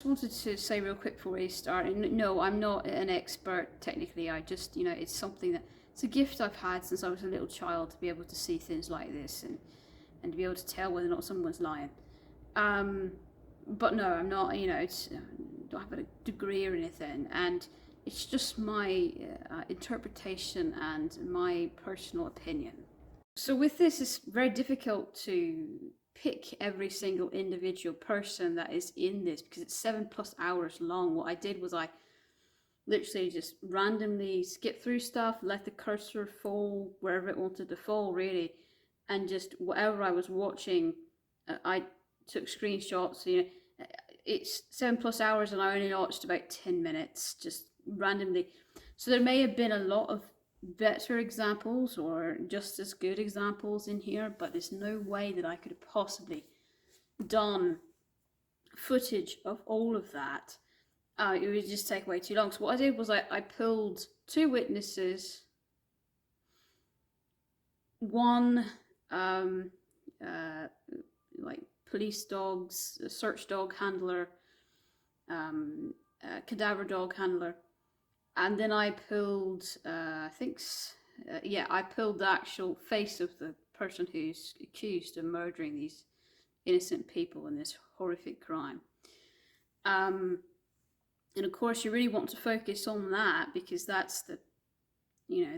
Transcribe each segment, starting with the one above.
Wanted to say real quick before we start, no, I'm not an expert technically. I just, it's something that it's a gift I've had since I was a little child to be able to see things like this and to be able to tell whether or not someone's lying. But no, I'm not. It's don't have a degree or anything, and it's just my interpretation and my personal opinion. So with this, it's very difficult to pick every single individual person that is in this because it's 7+ hours long. What I did was I literally just randomly skipped through stuff, let the cursor fall wherever it wanted to fall, really, and just whatever I was watching, I took screenshots. It's 7+ hours, and I only watched about 10 minutes, just randomly. So there may have been a lot of better examples or just as good examples in here, but there's no way that I could have possibly done footage of all of that. It would just take way too long. So what I did was I pulled two witnesses, one like police dogs, a search dog handler, a cadaver dog handler, and then I pulled I pulled the actual face of the person who's accused of murdering these innocent people in this horrific crime. And of course, you really want to focus on that because that's the,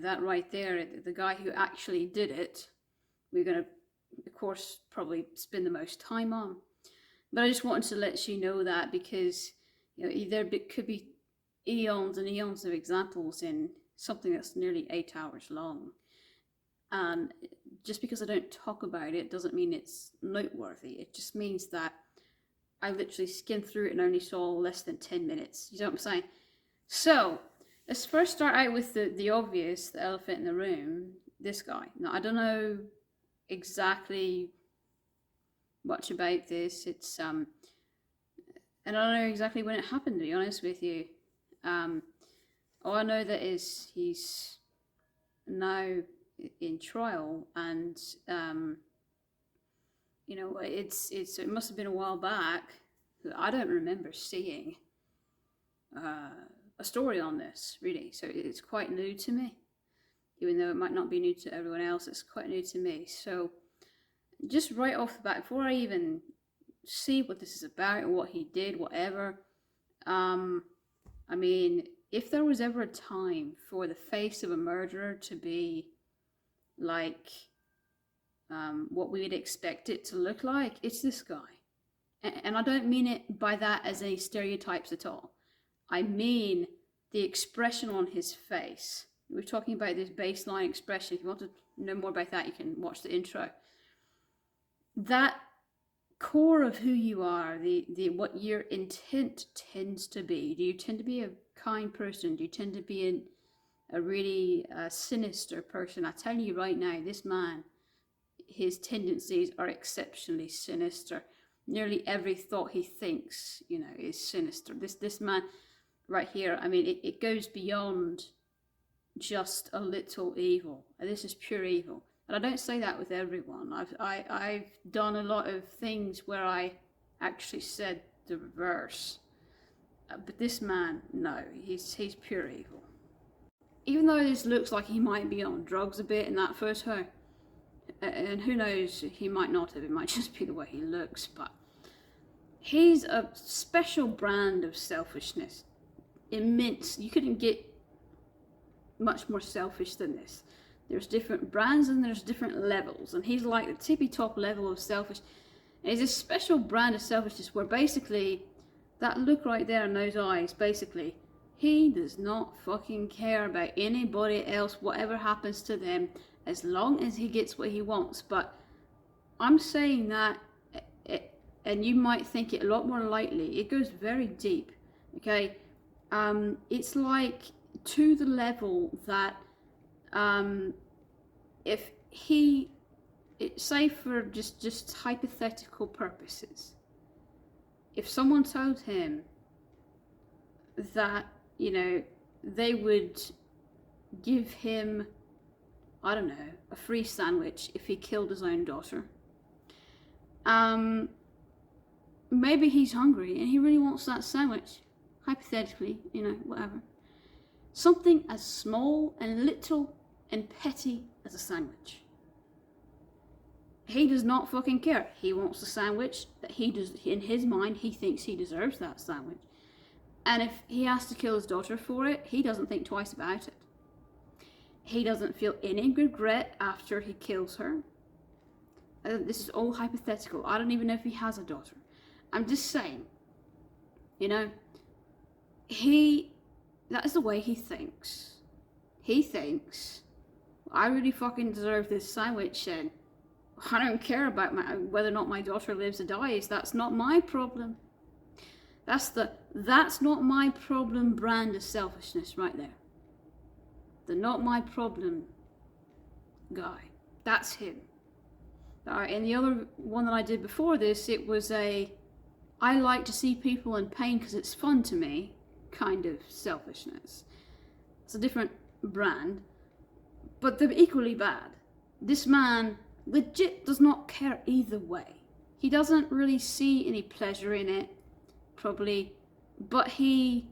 that right there, the guy who actually did it, we're going to, of course, probably spend the most time on. But I just wanted to let you know that because, there could be eons and eons of examples in something that's nearly 8 hours long. And just because I don't talk about it doesn't mean it's noteworthy. It just means that I literally skimmed through it and only saw less than 10 minutes. You know what I'm saying? So, let's first start out with the obvious, the elephant in the room, this guy. Now, I don't know exactly much about this. It's, and I don't know exactly when it happened, to be honest with you. All I know that is he's now in trial, and it must have been a while back. I don't remember seeing a story on this really, so it's quite new to me. Even though it might not be new to everyone else, it's quite new to me. So just right off the bat, before I even see what this is about or what he did, whatever, I mean, if there was ever a time for the face of a murderer to be like what we would expect it to look like, it's this guy. And I don't mean it by that as any stereotypes at all. I mean the expression on his face. We're talking about this baseline expression. If you want to know more about that, you can watch the intro. That core of who you are, the what your intent tends to be. Do you tend to be a kind person? Do you tend to be a really sinister person? I tell you right now, this man, his tendencies are exceptionally sinister. Nearly every thought he thinks, is sinister. This man right here, I mean, it goes beyond just a little evil. This is pure evil. And I don't say that with everyone. I've done a lot of things where I actually said the reverse. But this man, no, he's pure evil. Even though this looks like he might be on drugs a bit in that photo, and who knows, he might not have, it might just be the way he looks, but he's a special brand of selfishness. Immense. You couldn't get much more selfish than this. There's different brands and there's different levels, and he's like the tippy top level of selfish. And he's a special brand of selfishness where basically that look right there in those eyes, basically he does not fucking care about anybody else, whatever happens to them, as long as he gets what he wants. But I'm saying that, and you might think it a lot more lightly, it goes very deep, okay? It's like to the level that if he, say for just hypothetical purposes, if someone told him that, they would give him, I don't know, a free sandwich if he killed his own daughter, maybe he's hungry and he really wants that sandwich, hypothetically, whatever. Something as small and little and petty as a sandwich. He does not fucking care. He wants a sandwich that he does, in his mind, he thinks he deserves that sandwich. And if he has to kill his daughter for it, he doesn't think twice about it. He doesn't feel any regret after he kills her. This is all hypothetical. I don't even know if he has a daughter. I'm just saying, that is the way he thinks. He thinks, I really fucking deserve this sandwich, and I don't care about whether or not my daughter lives or dies. That's not my problem. That's not my problem brand of selfishness right there. The not my problem guy. That's him. Alright, and the other one that I did before this, it was I like to see people in pain because it's fun to me kind of selfishness. It's a different brand, but they're equally bad. This man legit does not care either way. He doesn't really see any pleasure in it, probably, but he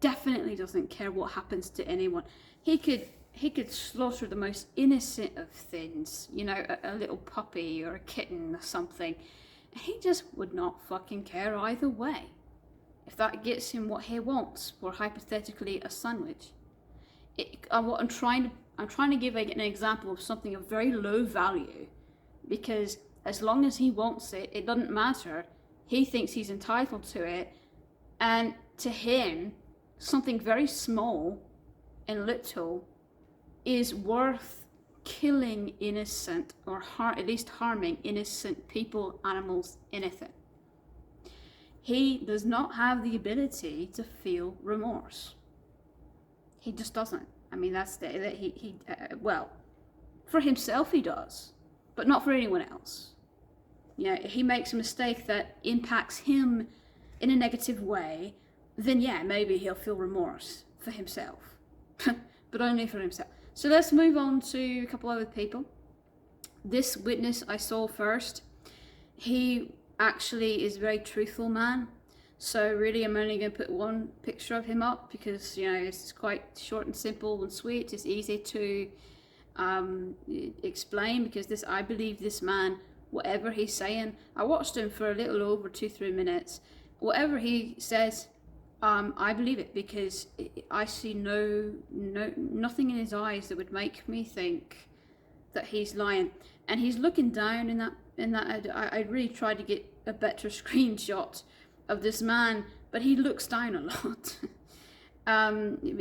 definitely doesn't care what happens to anyone. He could slaughter the most innocent of things, a little puppy or a kitten or something. He just would not fucking care either way. If that gets him what he wants, for hypothetically a sandwich. I'm trying to give an example of something of very low value, because as long as he wants it, it doesn't matter. He thinks he's entitled to it, and to him, something very small and little is worth killing innocent, or at least harming innocent people, animals, anything. He does not have the ability to feel remorse. He just doesn't. I mean, well, for himself he does, but not for anyone else. He makes a mistake that impacts him in a negative way, then yeah, maybe he'll feel remorse for himself, but only for himself. So let's move on to a couple other people. This witness I saw first, he actually is a very truthful man. So really, I'm only going to put one picture of him up because, it's quite short and simple and sweet. It's easy to explain, because I believe this man, whatever he's saying, I watched him for a little over 2-3 minutes. Whatever he says, I believe it, because I see nothing in his eyes that would make me think that he's lying. And he's looking down in that. I really tried to get a better screenshot of this man, but he looks down a lot.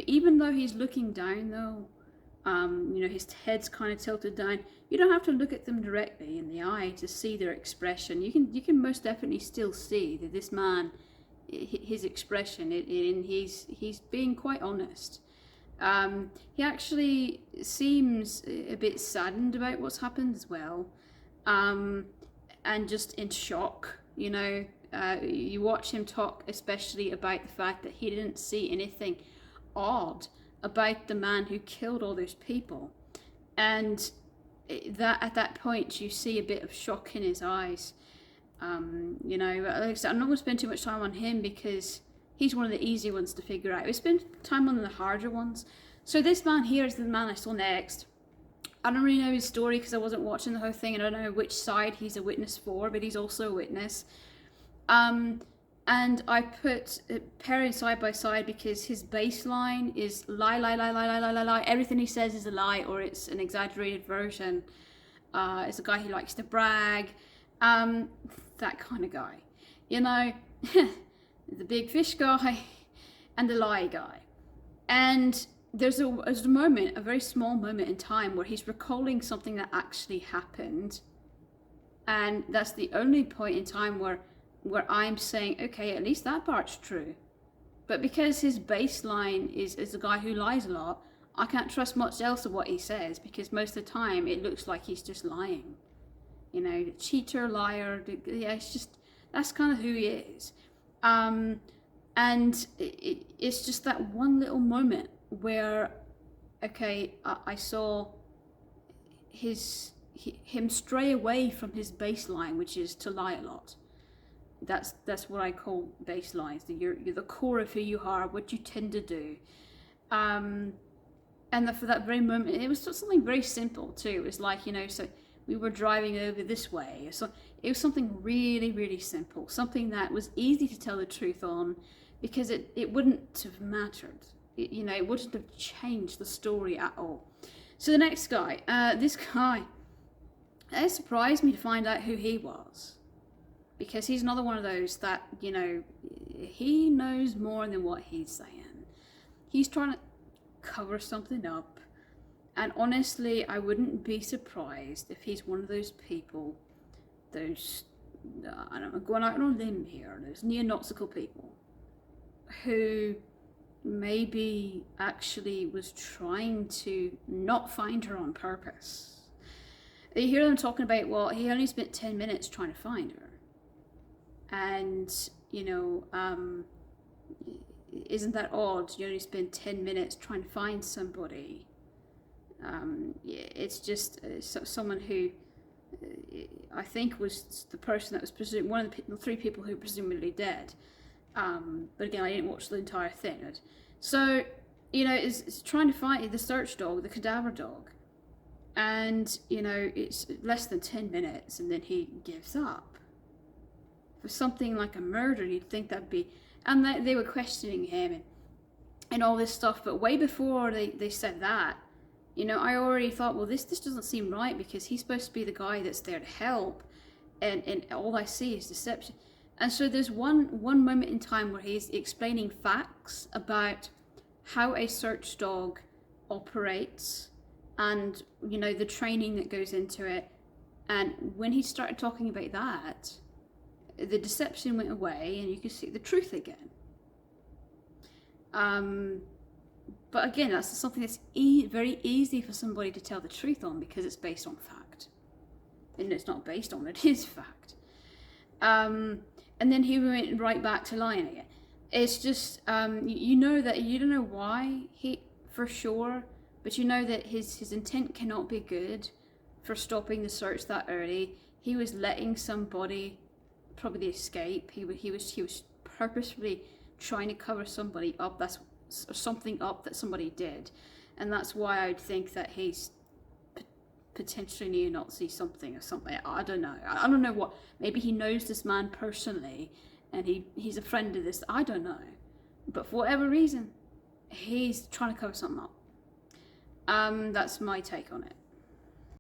Even though he's looking down, though, his head's kind of tilted down. You don't have to look at them directly in the eye to see their expression. You can most definitely still see that this man, his expression, and he's being quite honest. He actually seems a bit saddened about what's happened as well, and just in shock. You watch him talk, especially about the fact that he didn't see anything odd about the man who killed all those people, and that at that point you see a bit of shock in his eyes. Like I said, I'm not going to spend too much time on him because he's one of the easy ones to figure out. We spend time on the harder ones. So this man here is the man I saw next. I don't really know his story because I wasn't watching the whole thing, and I don't know which side he's a witness for, but he's also a witness. And I put pairing side by side because his baseline is lie. Everything he says is a lie, or it's an exaggerated version. It's a guy who likes to brag. That kind of guy. The big fish guy and the lie guy. And there's a moment, a very small moment in time, where he's recalling something that actually happened. And that's the only point in time where I'm saying, okay, at least that part's true. But because his baseline is a guy who lies a lot, I can't trust much else of what he says, because most of the time it looks like he's just lying. Cheater, liar, yeah, that's kind of who he is. And it's just that one little moment where, okay, I saw him stray away from his baseline, which is to lie a lot. That's what I call baselines. You're the core of who you are, what you tend to do. And for that very moment, it was something very simple too. It was like, so we were driving over this way. So it was something really, really simple, something that was easy to tell the truth on, because it wouldn't have mattered. It wouldn't have changed the story at all. So the next guy, this guy, it surprised me to find out who he was, because he's another one of those that, he knows more than what he's saying. He's trying to cover something up. And honestly, I wouldn't be surprised if he's one of those people, those, I'm going out on a limb here, those neo-Nazical people who maybe actually was trying to not find her on purpose. You hear them talking about, well, he only spent 10 minutes trying to find her. And, isn't that odd? You only spend 10 minutes trying to find somebody. It's just someone who I think was the person that was one of the 3 people who were presumably dead. But again, I didn't watch the entire thing. So, it's trying to find the search dog, the cadaver dog. And, it's less than 10 minutes and then he gives up. For something like a murder, you'd think that'd be... And they were questioning him and all this stuff. But way before they said that, I already thought, well, this doesn't seem right, because he's supposed to be the guy that's there to help. And all I see is deception. And so there's one moment in time where he's explaining facts about how a search dog operates and, the training that goes into it. And when he started talking about that, the deception went away and you could see the truth again. But again, that's something that's very easy for somebody to tell the truth on, because it's based on fact. And it's not based on, it is fact. And then he went right back to lying again. It's just, that you don't know why for sure, but that his intent cannot be good for stopping the search that early. He was letting somebody probably escape. He was purposefully trying to cover somebody up. Something up that somebody did, and that's why I'd think that he's potentially neo-Nazi something or something. I don't know. I don't know what. Maybe he knows this man personally, and he's a friend of this. I don't know, but for whatever reason, he's trying to cover something up. That's my take on it.